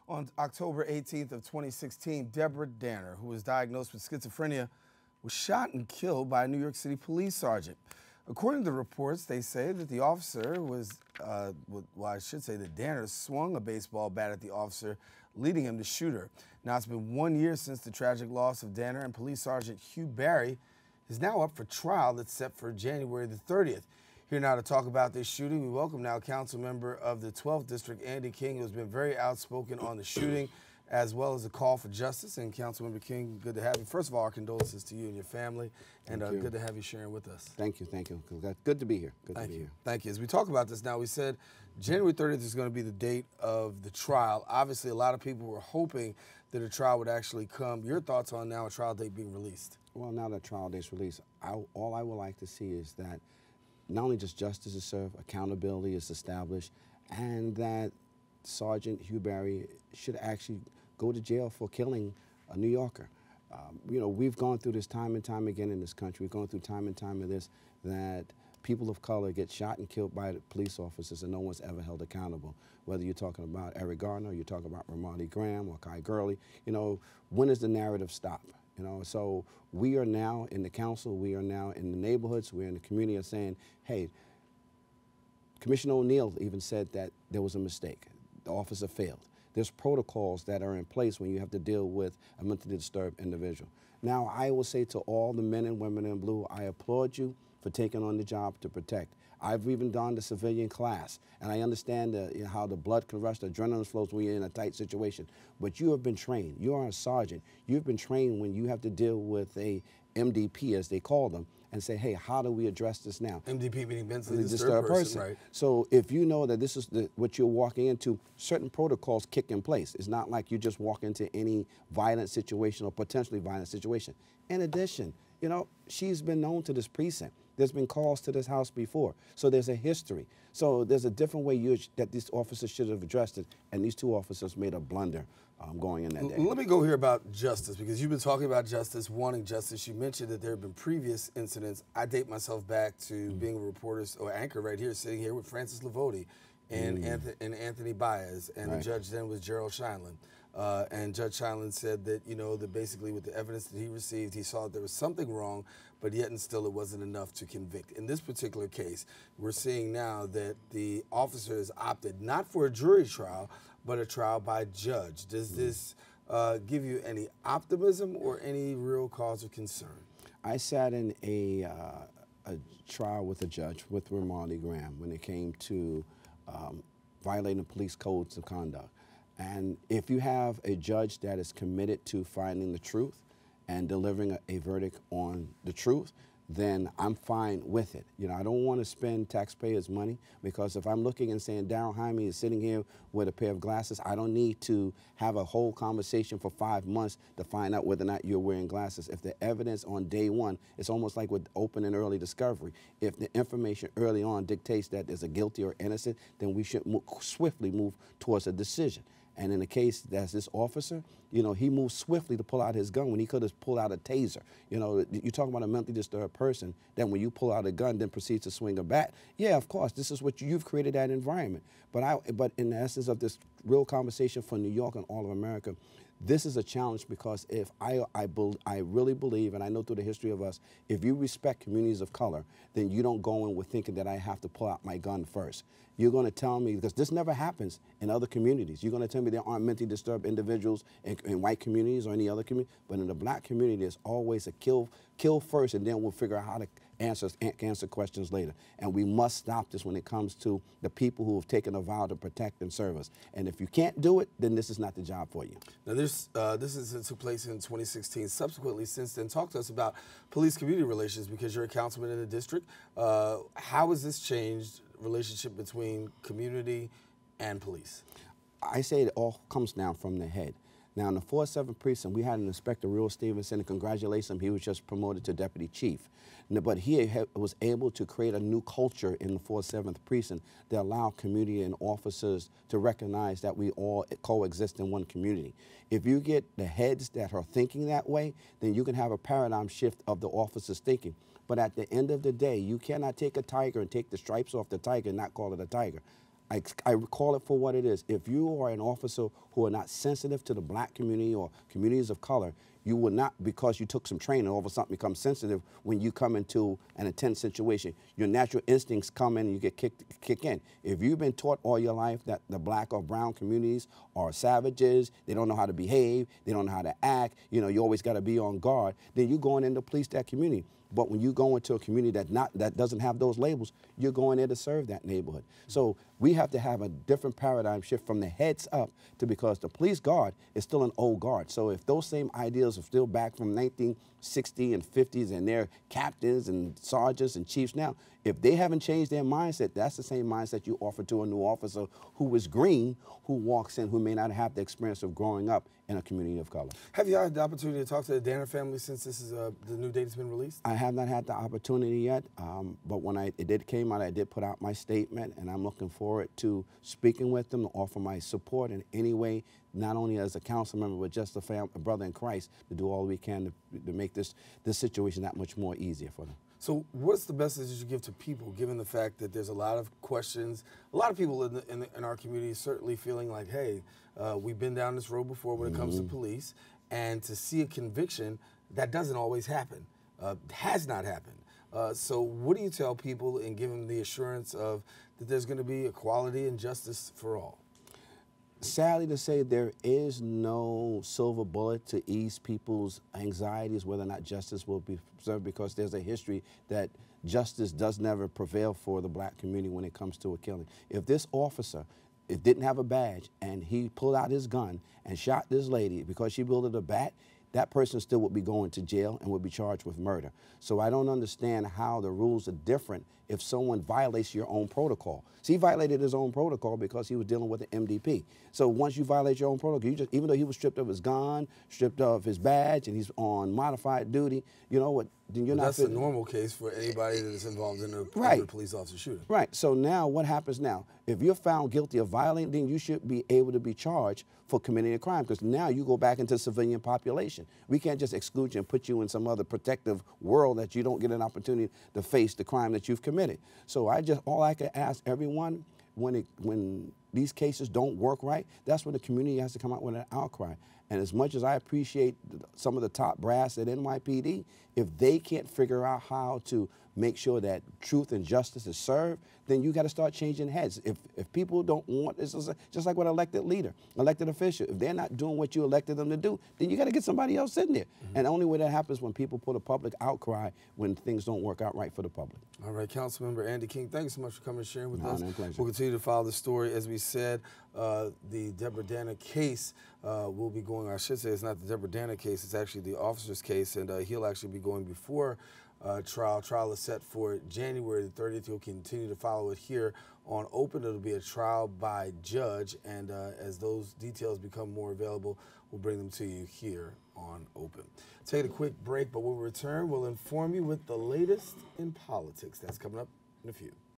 On October 18th of 2016, Deborah Danner, who was diagnosed with schizophrenia, was shot and killed by a New York City police sergeant. According to reports, they say that the officer was, I should say that Danner swung a baseball bat at the officer, leading him to shoot her. Now, it's been 1 year since the tragic loss of Danner, and Police Sergeant Hugh Barry is now up for trial that's set for January the 30th. Here now to talk about this shooting, we welcome now council member of the 12th District, Andy King, who has been very outspoken on the shooting, as well as a call for justice. And Councilmember King, good to have you. First of all, our condolences to you and your family, and good to have you sharing with us. Thank you. Good to be here. Thank you. Thank you. As we talk about this now, we said January 30th is going to be the date of the trial. Obviously, a lot of people were hoping that a trial would actually come. Your thoughts on now a trial date being released? Well, now that trial date's released, all I would like to see is that not only just justice is served, accountability is established, and that Sergeant Hugh Barry should actually go to jail for killing a New Yorker. You know, we've gone through this time and time again in this country. We've gone through time and time of this, that people of color get shot and killed by police officers and no one's ever held accountable. Whether you're talking about Eric Garner, you're talking about Ramadi Graham or Kai Gurley, you know, when does the narrative stop? You know, so we are now in the council, we are now in the neighborhoods, we're in the community are saying, hey, Commissioner O'Neill even said that there was a mistake. The officer failed. There's protocols that are in place when you have to deal with a mentally disturbed individual. Now, I will say to all the men and women in blue, I applaud you for taking on the job to protect. I've even done the civilian class, and I understand how the blood can rush, the adrenaline flows when you're in a tight situation. But you have been trained. You are a sergeant. You've been trained when you have to deal with a MDP, as they call them, and say, hey, how do we address this now? MDP meaning mentally disturbed person, right? So if you know that this is what you're walking into, certain protocols kick in place. It's not like you just walk into any violent situation or potentially violent situation. In addition, you know, she's been known to this precinct. There's been calls to this house before. So there's a history. So there's a different way that these officers should have addressed it, and these two officers made a blunder going in that day. Let me go here about justice, because you've been talking about justice, wanting justice. You mentioned that there have been previous incidents. I date myself back to being a reporter or anchor right here, sitting here with Francis Lavoti and Anthony Baez, and the judge then was Gerald Scheinlein. And Judge Scheinlein said that, you know, that basically with the evidence that he received, he saw that there was something wrong, but yet and still it wasn't enough to convict. In this particular case, we're seeing now that the officer has opted not for a jury trial, but a trial by judge. Does this give you any optimism or any real cause of concern? I sat in a trial with a judge, with Ramadi Graham, when it came to violating police codes of conduct. And if you have a judge that is committed to finding the truth and delivering a verdict on the truth, then I'm fine with it. You know, I don't want to spend taxpayers' money, because if I'm looking and saying Daren Jaime is sitting here with a pair of glasses, I don't need to have a whole conversation for 5 months to find out whether or not you're wearing glasses. If the evidence on day one, it's almost like with open and early discovery. If the information early on dictates that there's a guilty or innocent, then we should swiftly move towards a decision. And in the case that's this officer, you know, he moved swiftly to pull out his gun when he could have pulled out a taser. You know, you're talking about a mentally disturbed person, then when you pull out a gun, then proceed to swing a bat. Yeah, of course, this is what you've created, that environment. But in the essence of this real conversation for New York and all of America, this is a challenge, because if I really believe, and I know through the history of us, if you respect communities of color, then you don't go in with thinking that I have to pull out my gun first. You're going to tell me, because this never happens in other communities, you're going to tell me there aren't mentally disturbed individuals in white communities or any other community, but in the black community, there's always a kill first, and then we'll figure out how to answer questions later. And we must stop this when it comes to the people who have taken a vow to protect and serve us. And if you can't do it, then this is not the job for you. Now, this took place in 2016. Subsequently, since then, talk to us about police-community relations, because you're a councilman in the district. How has this changed relationship between community and police? I say it all comes down from the head. Now, in the 4-7 precinct, we had an Inspector Real Stevenson, and congratulations, he was just promoted to Deputy Chief. But he was able to create a new culture in the 4-7 precinct that allowed community and officers to recognize that we all coexist in one community. If you get the heads that are thinking that way, then you can have a paradigm shift of the officers' thinking. But at the end of the day, you cannot take a tiger and take the stripes off the tiger and not call it a tiger. I call it for what it is. If you are an officer who are not sensitive to the black community or communities of color, you will not, because you took some training, all of a sudden become sensitive when you come into an intense situation. Your natural instincts come in and you get kick in. If you've been taught all your life that the black or brown communities are savages, they don't know how to behave, they don't know how to act, you know, you always got to be on guard, then you're going in to police that community. But when you go into a community that doesn't have those labels, you're going there to serve that neighborhood. So we have to have a different paradigm shift from the heads up to, because the police guard is still an old guard. So if those same ideas are still back from 1960 and 50s and they're captains and sergeants and chiefs now, if they haven't changed their mindset, that's the same mindset you offer to a new officer who is green, who walks in, who may not have the experience of growing up in a community of color. Have you had the opportunity to talk to the Danner family since this is the new date has been released? I have not had the opportunity yet, but when it did came out, I did put out my statement, and I'm looking forward to speaking with them, to offer my support in any way, not only as a council member, but just a brother in Christ, to do all we can to make this situation that much more easier for them. So what's the message you give to people, given the fact that there's a lot of questions, a lot of people in our community certainly feeling like, hey, we've been down this road before when it comes to police, and to see a conviction, that doesn't always happen, has not happened. So what do you tell people and give them the assurance of that there's going to be equality and justice for all? Sadly to say, there is no silver bullet to ease people's anxieties whether or not justice will be served, because there's a history that justice does never prevail for the black community when it comes to a killing. If this officer didn't have a badge and he pulled out his gun and shot this lady because she wielded a bat, that person still would be going to jail and would be charged with murder. So I don't understand how the rules are different if someone violates your own protocol. See, he violated his own protocol because he was dealing with an MDP. So once you violate your own protocol, even though he was stripped of his gun, stripped of his badge, and he's on modified duty, you know what, then you're not. That's a normal case for anybody that is involved in a police officer shooting. Right. So now what happens now? If you're found guilty of violating, then you should be able to be charged for committing a crime, because now you go back into the civilian population. We can't just exclude you and put you in some other protective world that you don't get an opportunity to face the crime that you've committed. So all I can ask everyone, when these cases don't work right, that's when the community has to come out with an outcry. And as much as I appreciate some of the top brass at NYPD, if they can't figure out how to make sure that truth and justice is served, then you got to start changing heads. If people don't want, it's just like with an elected leader, elected official, if they're not doing what you elected them to do, then you got to get somebody else in there. And the only way that happens when people put a public outcry when things don't work out right for the public. All right, Councilmember Andy King, thank you so much for coming and sharing with us. No pleasure. We'll continue to follow the story. As we said, the Deborah Danner case will be going, I should say it's not the Deborah Danner case, it's actually the officer's case, and he'll actually be going before trial. Trial is set for January the 30th. You'll continue to follow it here on Open. It'll be a trial by judge, and as those details become more available, we'll bring them to you here on Open. Take a quick break, but when we return, we'll inform you with the latest in politics. That's coming up in a few.